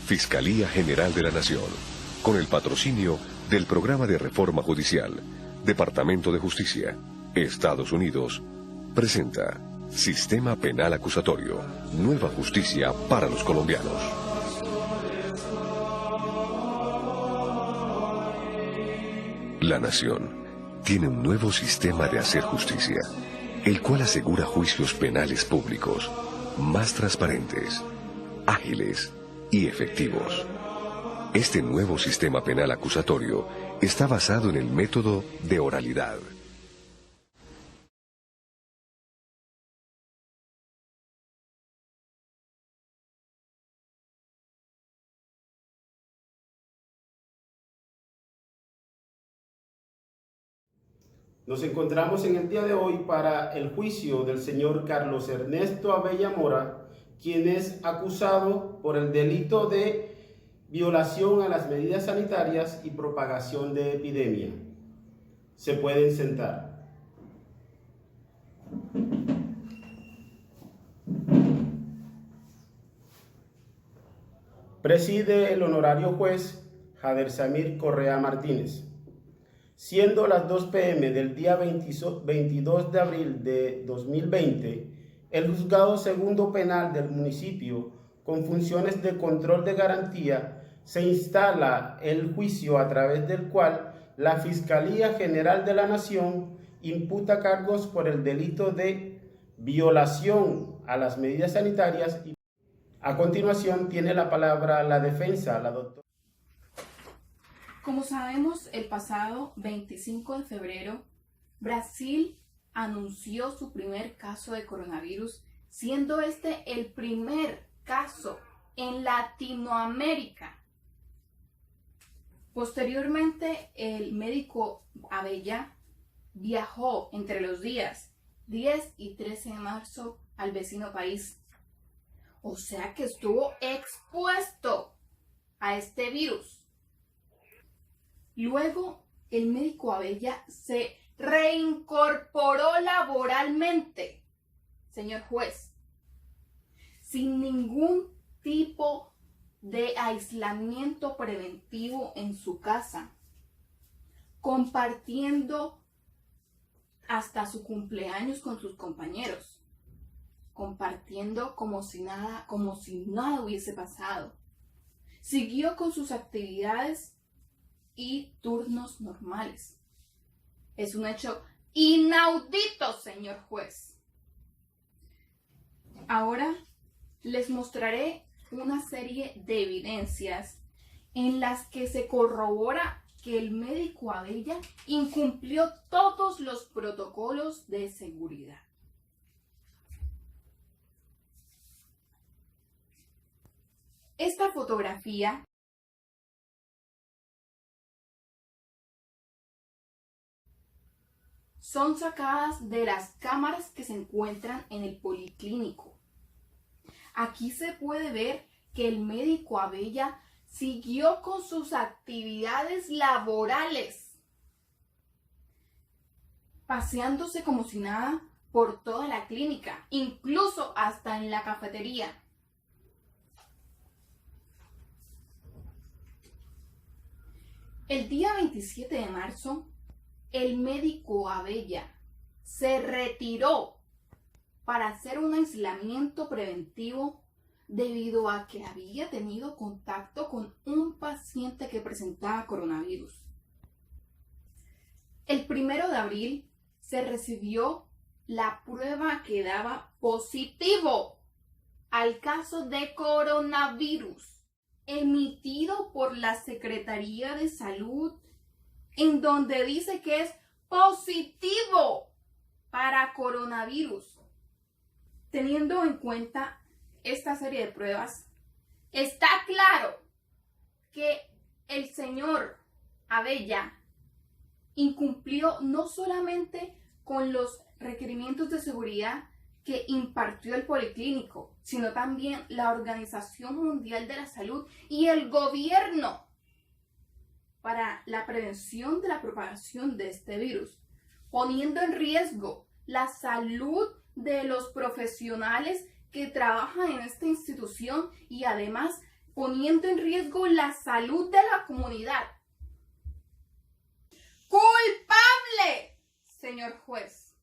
Fiscalía General de la Nación, con el patrocinio del Programa de Reforma Judicial, Departamento de Justicia, Estados Unidos, presenta Sistema Penal Acusatorio, nueva justicia para los colombianos. La Nación tiene un nuevo sistema de hacer justicia, el cual asegura juicios penales públicos, más transparentes, ágiles y efectivos. Este nuevo sistema penal acusatorio está basado en el método de oralidad. Nos encontramos en el día de hoy para el juicio del señor Carlos Ernesto Abella Mora, quien es acusado por el delito de violación a las medidas sanitarias y propagación de epidemia. Se pueden sentar. Preside el honorario juez Jader Samir Correa Martínez. Siendo las 2 p.m. del día 22 de abril de 2020, el Juzgado Segundo Penal del municipio, con funciones de control de garantía, se instala el juicio a través del cual la Fiscalía General de la Nación imputa cargos por el delito de violación a las medidas sanitarias. A continuación tiene la palabra la defensa, la doctora. Como sabemos, el pasado 25 de febrero, Brasil anunció su primer caso de coronavirus, siendo este el primer caso en Latinoamérica. Posteriormente, el médico Abella viajó entre los días 10 y 13 de marzo al vecino país. O sea que estuvo expuesto a este virus. Luego, el médico Abella se reincorporó laboralmente, señor juez, sin ningún tipo de aislamiento preventivo en su casa, compartiendo hasta su cumpleaños con sus compañeros, compartiendo como si nada hubiese pasado. Siguió con sus actividades y turnos normales. Es un hecho inaudito, señor juez. Ahora les mostraré una serie de evidencias en las que se corrobora que el médico Abella incumplió todos los protocolos de seguridad. Esta fotografía son sacadas de las cámaras que se encuentran en el policlínico. Aquí se puede ver que el médico Abella siguió con sus actividades laborales, paseándose como si nada por toda la clínica, incluso hasta en la cafetería. El día 27 de marzo, el médico Abella se retiró para hacer un aislamiento preventivo debido a que había tenido contacto con un paciente que presentaba coronavirus. El 1 de abril se recibió la prueba que daba positivo al caso de coronavirus emitido por la Secretaría de Salud, en donde dice que es positivo para coronavirus. Teniendo en cuenta esta serie de pruebas, está claro que el señor Abella incumplió no solamente con los requerimientos de seguridad que impartió el policlínico, sino también la Organización Mundial de la Salud y el gobierno para la prevención de la propagación de este virus, poniendo en riesgo la salud de los profesionales que trabajan en esta institución y además poniendo en riesgo la salud de la comunidad. ¡Culpable, señor juez!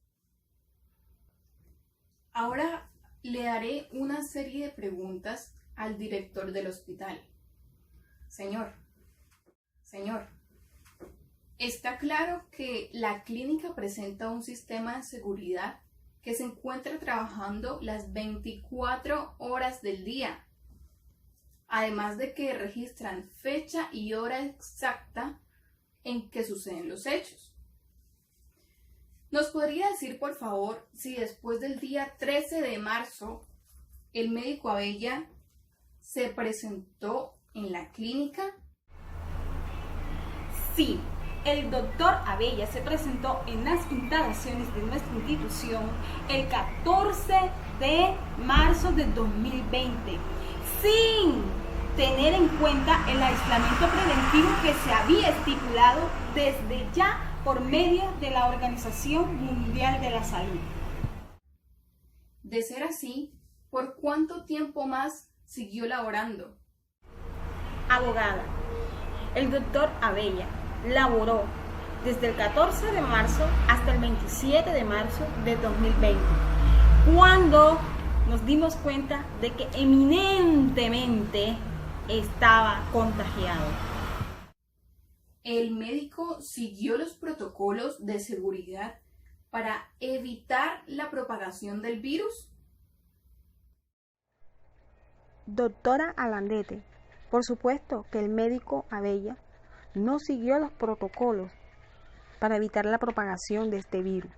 Ahora le haré una serie de preguntas al director del hospital. Señor, está claro que la clínica presenta un sistema de seguridad que se encuentra trabajando las 24 horas del día, además de que registran fecha y hora exacta en que suceden los hechos. ¿Nos podría decir, por favor, si después del día 13 de marzo el médico Abella se presentó en la clínica? Sí, el doctor Abella se presentó en las instalaciones de nuestra institución el 14 de marzo de 2020, sin tener en cuenta el aislamiento preventivo que se había estipulado desde ya por medio de la Organización Mundial de la Salud. De ser así, ¿por cuánto tiempo más siguió laborando? Abogada, el doctor Abella laboró desde el 14 de marzo hasta el 27 de marzo de 2020, cuando nos dimos cuenta de que eminentemente estaba contagiado. ¿El médico siguió los protocolos de seguridad para evitar la propagación del virus? Doctora Alandete, por supuesto que el médico Abella no siguió los protocolos para evitar la propagación de este virus.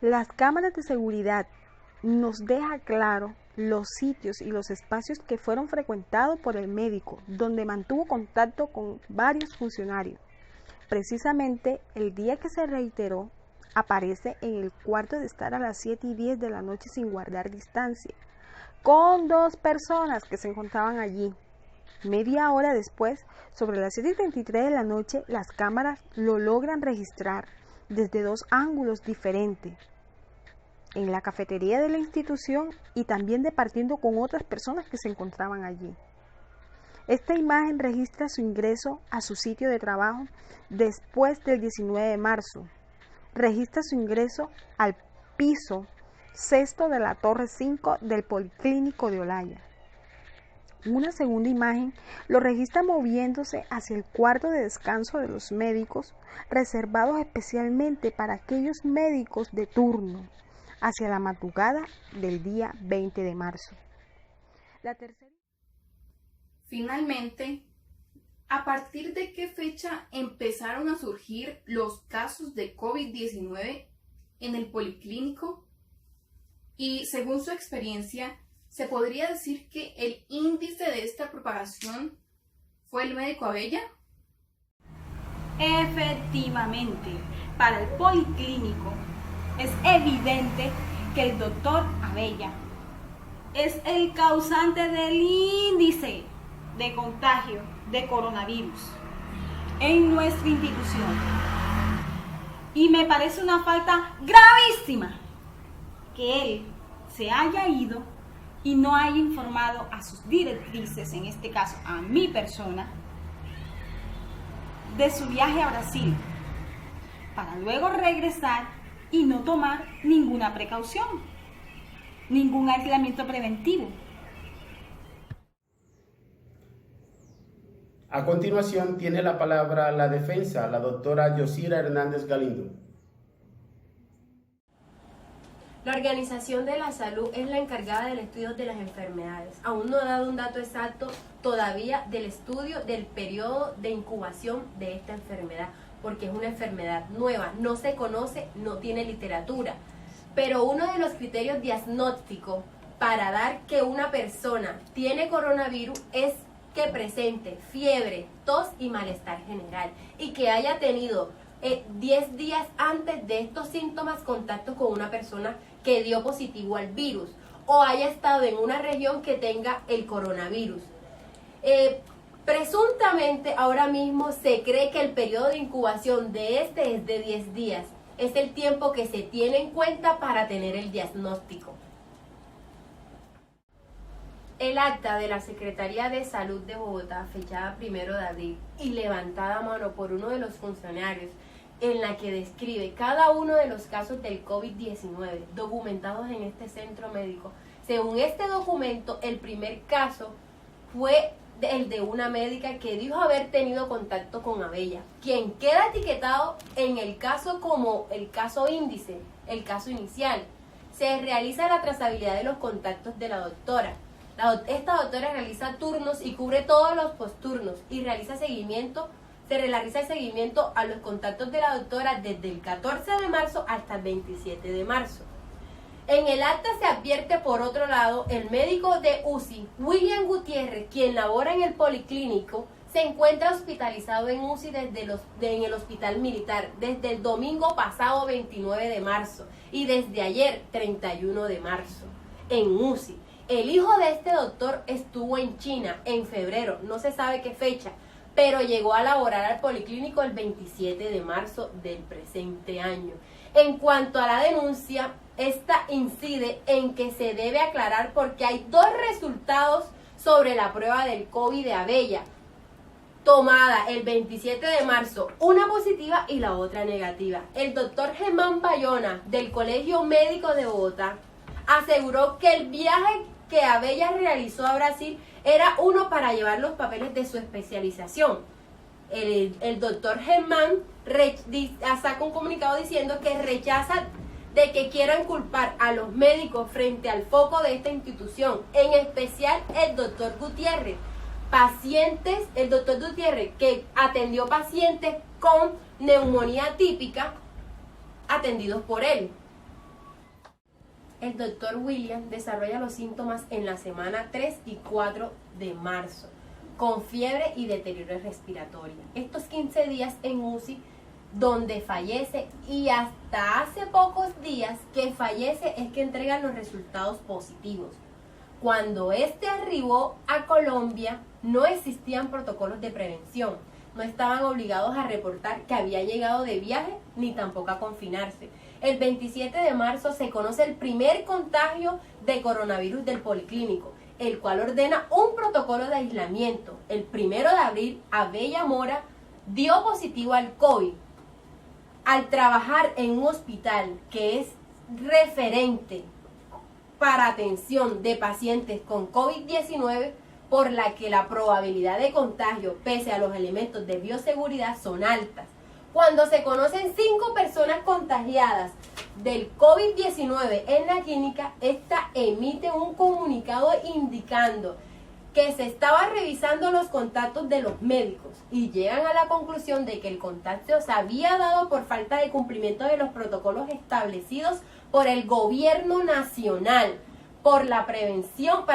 Las cámaras de seguridad nos dejan claro los sitios y los espacios que fueron frecuentados por el médico, donde mantuvo contacto con varios funcionarios. Precisamente el día que se reiteró, aparece en el cuarto de estar a las 7:10 de la noche sin guardar distancia, con 2 personas que se encontraban allí. Media hora después, sobre las 7:23 de la noche, las cámaras lo logran registrar desde 2 ángulos diferentes, en la cafetería de la institución y también departiendo con otras personas que se encontraban allí. Esta imagen registra su ingreso a su sitio de trabajo después del 19 de marzo. Registra su ingreso al piso 6º de la Torre 5 del Policlínico de Olaya. Una segunda imagen lo registra moviéndose hacia el cuarto de descanso de los médicos, reservados especialmente para aquellos médicos de turno, hacia la madrugada del día 20 de marzo. Finalmente, ¿a partir de qué fecha empezaron a surgir los casos de COVID-19 en el Policlínico? Y según su experiencia, ¿se podría decir que el índice de esta propagación fue el médico Abella? Efectivamente, para el Policlínico es evidente que el doctor Abella es el causante del índice de contagio de coronavirus en nuestra institución. Y me parece una falta gravísima que él se haya ido y no haya informado a sus directrices, en este caso a mi persona, de su viaje a Brasil, para luego regresar y no tomar ninguna precaución, ningún aislamiento preventivo. A continuación tiene la palabra la defensa, la doctora Yosira Hernández Galindo. La Organización de la Salud es la encargada del estudio de las enfermedades. Aún no ha dado un dato exacto todavía del estudio del periodo de incubación de esta enfermedad, porque es una enfermedad nueva, no se conoce, no tiene literatura. Pero uno de los criterios diagnósticos para dar que una persona tiene coronavirus es que presente fiebre, tos y malestar general, y que haya tenido 10 días antes de estos síntomas contacto con una persona que dio positivo al virus o haya estado en una región que tenga el coronavirus. Presuntamente ahora mismo se cree que el periodo de incubación de este es de 10 días. Es el tiempo que se tiene en cuenta para tener el diagnóstico. El acta de la Secretaría de Salud de Bogotá, fechada 1 de abril y levantada a mano por uno de los funcionarios, en la que describe cada uno de los casos del COVID-19 documentados en este centro médico. Según este documento, el primer caso fue el de una médica que dijo haber tenido contacto con Abella, quien queda etiquetado en el caso como el caso índice, el caso inicial. Se realiza la trazabilidad de los contactos de la doctora. Esta doctora realiza turnos y cubre todos los posturnos y realiza seguimiento. Se realiza el seguimiento a los contactos de la doctora desde el 14 de marzo hasta el 27 de marzo. En el acta se advierte, por otro lado, el médico de UCI, William Gutiérrez, quien labora en el Policlínico, se encuentra hospitalizado en UCI en el Hospital Militar desde el domingo pasado 29 de marzo y desde ayer 31 de marzo en UCI. El hijo de este doctor estuvo en China en febrero, no se sabe qué fecha, pero llegó a laborar al Policlínico el 27 de marzo del presente año. En cuanto a la denuncia, esta incide en que se debe aclarar porque hay dos resultados sobre la prueba del COVID de Abella, tomada el 27 de marzo, una positiva y la otra negativa. El doctor Germán Bayona, del Colegio Médico de Bogotá, aseguró que el viaje que Abella realizó a Brasil era uno para llevar los papeles de su especialización. El doctor Germán saca un comunicado diciendo que rechaza de que quieran culpar a los médicos frente al foco de esta institución, en especial el doctor Gutiérrez. El doctor Gutiérrez, que atendió pacientes con neumonía típica, atendidos por él. El doctor William desarrolla los síntomas en la semana 3 y 4 de marzo, con fiebre y deterioro respiratorio. Estos 15 días en UCI, donde fallece, y hasta hace pocos días que fallece es que entregan los resultados positivos. Cuando este arribó a Colombia, no existían protocolos de prevención. No estaban obligados a reportar que había llegado de viaje, ni tampoco a confinarse. El 27 de marzo se conoce el primer contagio de coronavirus del Policlínico, el cual ordena un protocolo de aislamiento. El 1 de abril, Abella Mora dio positivo al COVID. Al trabajar en un hospital que es referente para atención de pacientes con COVID-19, por la que la probabilidad de contagio, pese a los elementos de bioseguridad, son altas. Cuando se conocen 5 personas contagiadas del COVID-19 en la clínica, esta emite un comunicado indicando que se estaba revisando los contactos de los médicos y llegan a la conclusión de que el contacto se había dado por falta de cumplimiento de los protocolos establecidos por el gobierno nacional para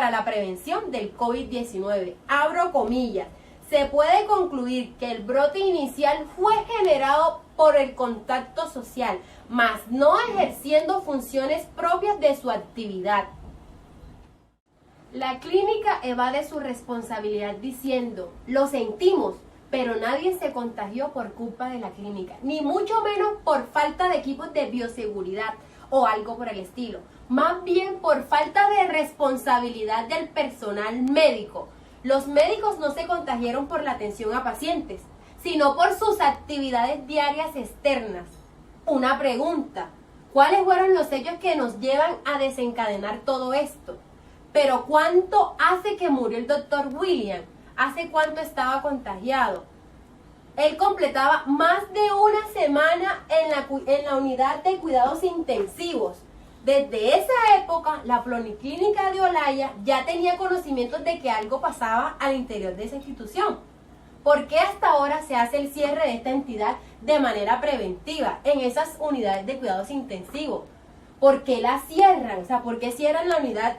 la prevención del COVID-19. Abro comillas. Se puede concluir que el brote inicial fue generado por el contacto social, mas no ejerciendo funciones propias de su actividad. La clínica evade su responsabilidad diciendo, lo sentimos, pero nadie se contagió por culpa de la clínica, ni mucho menos por falta de equipos de bioseguridad o algo por el estilo, más bien por falta de responsabilidad del personal médico. Los médicos no se contagiaron por la atención a pacientes, sino por sus actividades diarias externas. Una pregunta, ¿cuáles fueron los hechos que nos llevan a desencadenar todo esto? Pero ¿cuánto hace que murió el doctor William? ¿Hace cuánto estaba contagiado? Él completaba más de una semana en la unidad de cuidados intensivos. Desde esa época, la Policlínica de Olaya ya tenía conocimientos de que algo pasaba al interior de esa institución. ¿Por qué hasta ahora se hace el cierre de esta entidad de manera preventiva en esas unidades de cuidados intensivos? ¿Por qué la cierran? O sea, ¿por qué cierran la unidad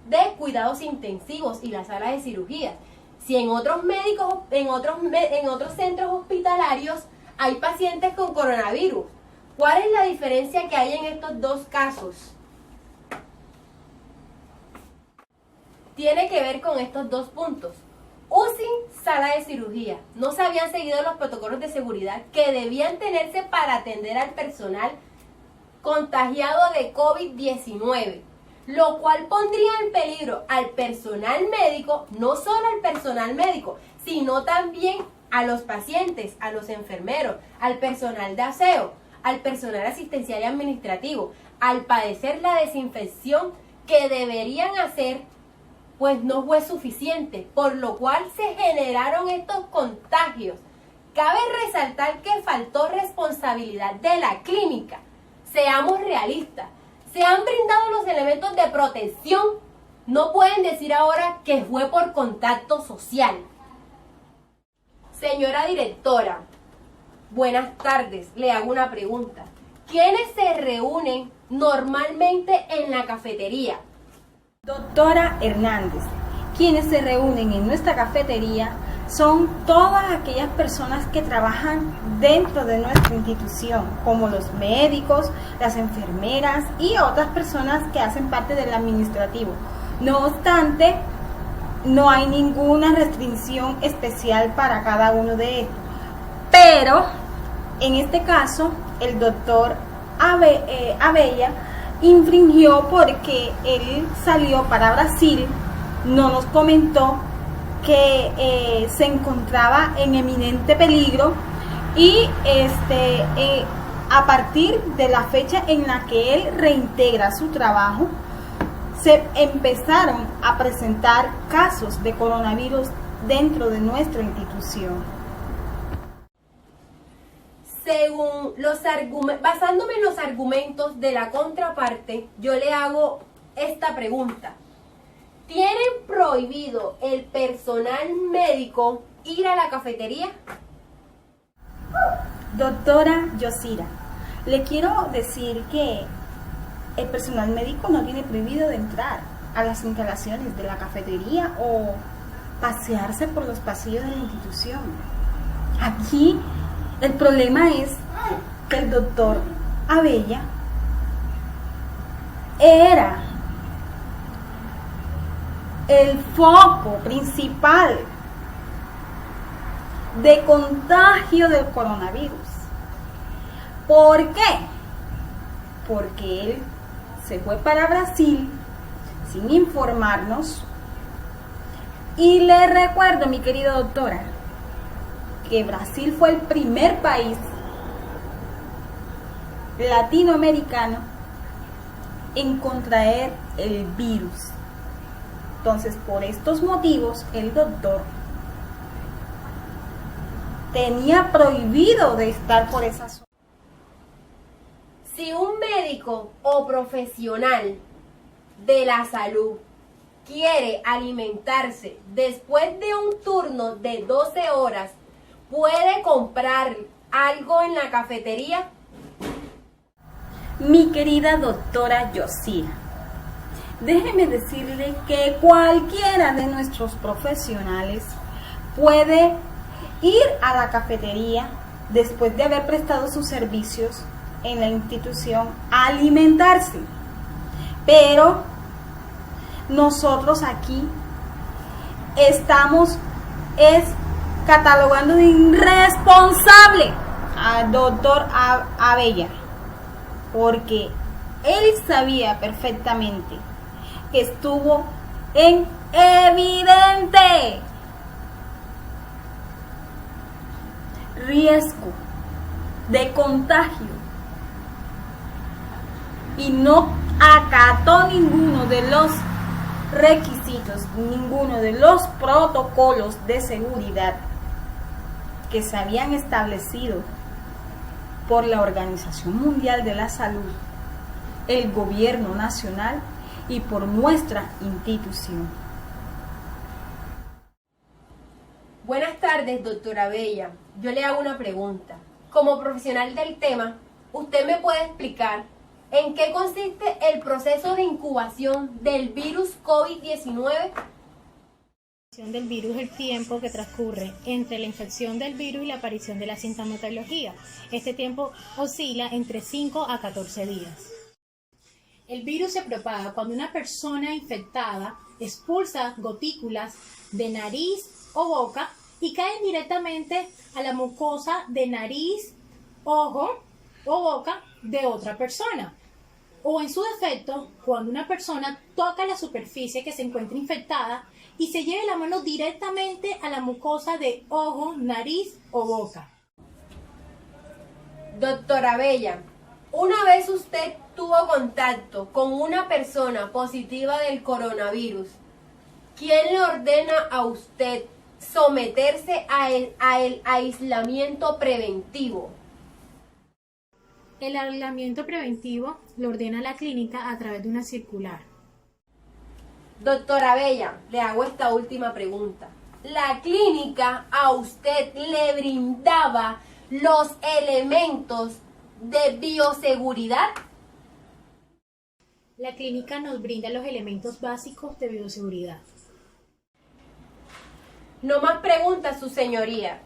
de cuidados intensivos y la sala de cirugías? Si en otros en otros centros hospitalarios hay pacientes con coronavirus, ¿cuál es la diferencia que hay en estos dos casos? Tiene que ver con estos dos puntos. UCI, sala de cirugía. No se habían seguido los protocolos de seguridad que debían tenerse para atender al personal contagiado de COVID-19. lo cual pondría en peligro al personal médico, no solo al personal médico, sino también a los pacientes, a los enfermeros, al personal de aseo, al personal asistencial y administrativo, al padecer la desinfección que deberían hacer, pues no fue suficiente, por lo cual se generaron estos contagios. Cabe resaltar que faltó responsabilidad de la clínica. Seamos realistas, se han brindado los elementos de protección, no pueden decir ahora que fue por contacto social. Señora directora, buenas tardes, le hago una pregunta. ¿Quiénes se reúnen normalmente en la cafetería? Doctora Hernández, quienes se reúnen en nuestra cafetería son todas aquellas personas que trabajan dentro de nuestra institución, como los médicos, las enfermeras y otras personas que hacen parte del administrativo. No obstante, no hay ninguna restricción especial para cada uno de ellos. Pero, en este caso, el doctor Abella infringió porque él salió para Brasil, no nos comentó que se encontraba en eminente peligro y a partir de la fecha en la que él reintegra su trabajo, se empezaron a presentar casos de coronavirus dentro de nuestra institución. Según los basándome en los argumentos de la contraparte, yo le hago esta pregunta. ¿Tienen prohibido el personal médico ir a la cafetería? Doctora Yosira, le quiero decir que el personal médico no tiene prohibido de entrar a las instalaciones de la cafetería o pasearse por los pasillos de la institución. Aquí el problema es que el doctor Abella era el foco principal de contagio del coronavirus. ¿Por qué? Porque él se fue para Brasil sin informarnos. Y le recuerdo, mi querida doctora, que Brasil fue el primer país latinoamericano en contraer el virus. Entonces, por estos motivos, el doctor tenía prohibido de estar por esa zona. Si un médico o profesional de la salud quiere alimentarse después de un turno de 12 horas, ¿puede comprar algo en la cafetería? Mi querida doctora Yosira, déjeme decirle que cualquiera de nuestros profesionales puede ir a la cafetería después de haber prestado sus servicios en la institución a alimentarse. Pero nosotros aquí estamos catalogando de irresponsable al doctor Abella, porque él sabía perfectamente que estuvo en evidente riesgo de contagio y no acató ninguno de los requisitos, ninguno de los protocolos de seguridad que se habían establecido por la Organización Mundial de la Salud, el gobierno nacional y por nuestra institución. Buenas tardes, doctora Bella. Yo le hago una pregunta. Como profesional del tema, ¿usted me puede explicar en qué consiste el proceso de incubación del virus COVID-19? Del virus, el tiempo que transcurre entre la infección del virus y la aparición de la sintomatología. Este tiempo oscila entre 5 a 14 días. El virus se propaga cuando una persona infectada expulsa gotículas de nariz o boca y caen directamente a la mucosa de nariz, ojo o boca de otra persona. o en su defecto, cuando una persona toca la superficie que se encuentra infectada y se lleve la mano directamente a la mucosa de ojo, nariz o boca. Doctora Bella, una vez usted tuvo contacto con una persona positiva del coronavirus, ¿quién le ordena a usted someterse a el aislamiento preventivo? El aislamiento preventivo lo ordena la clínica a través de una circular. Doctora Bella, le hago esta última pregunta. ¿La clínica a usted le brindaba los elementos de bioseguridad? La clínica nos brinda los elementos básicos de bioseguridad. No más preguntas, su señoría.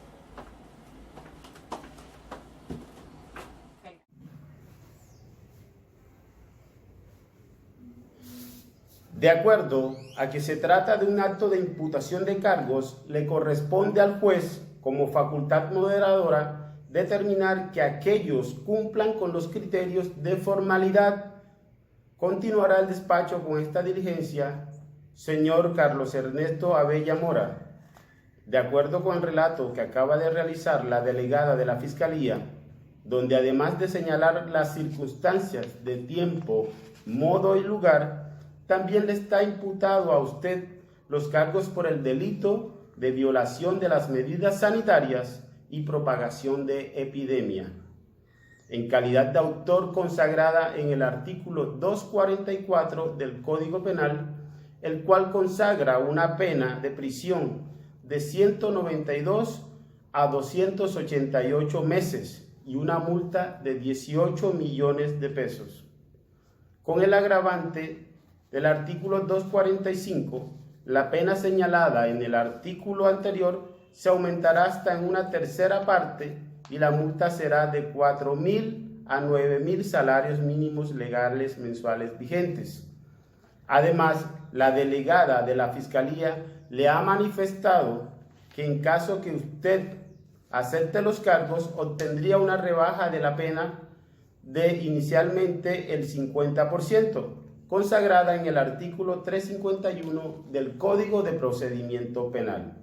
De acuerdo a que se trata de un acto de imputación de cargos, le corresponde al juez, como facultad moderadora, determinar que aquellos cumplan con los criterios de formalidad. Continuará el despacho con esta diligencia, señor Carlos Ernesto Abella Mora. De acuerdo con el relato que acaba de realizar la delegada de la Fiscalía, donde además de señalar las circunstancias de tiempo, modo y lugar, también le está imputado a usted los cargos por el delito de violación de las medidas sanitarias y propagación de epidemia, en calidad de autor consagrada en el artículo 244 del Código Penal, el cual consagra una pena de prisión de 192 a 288 meses y una multa de 18 millones de pesos. Con el agravante del artículo 245, la pena señalada en el artículo anterior se aumentará hasta en una tercera parte y la multa será de 4.000 a 9.000 salarios mínimos legales mensuales vigentes. Además, la delegada de la Fiscalía le ha manifestado que en caso que usted acepte los cargos, obtendría una rebaja de la pena de inicialmente el 50%, consagrada en el artículo 351 del Código de Procedimiento Penal.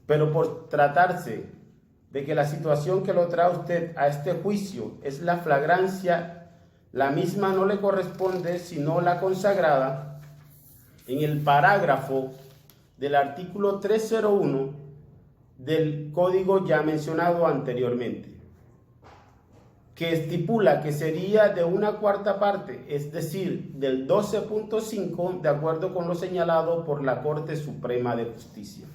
Pero por tratarse de que la situación que lo trae usted a este juicio es la flagrancia, la misma no le corresponde sino la consagrada en el parágrafo del artículo 301 del código ya mencionado anteriormente, que estipula que sería de una cuarta parte, es decir, del 12.5, de acuerdo con lo señalado por la Corte Suprema de Justicia.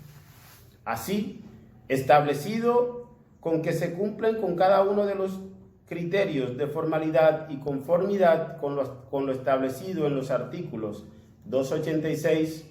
Así, establecido con que se cumplen con cada uno de los criterios de formalidad y conformidad con lo establecido en los artículos 286,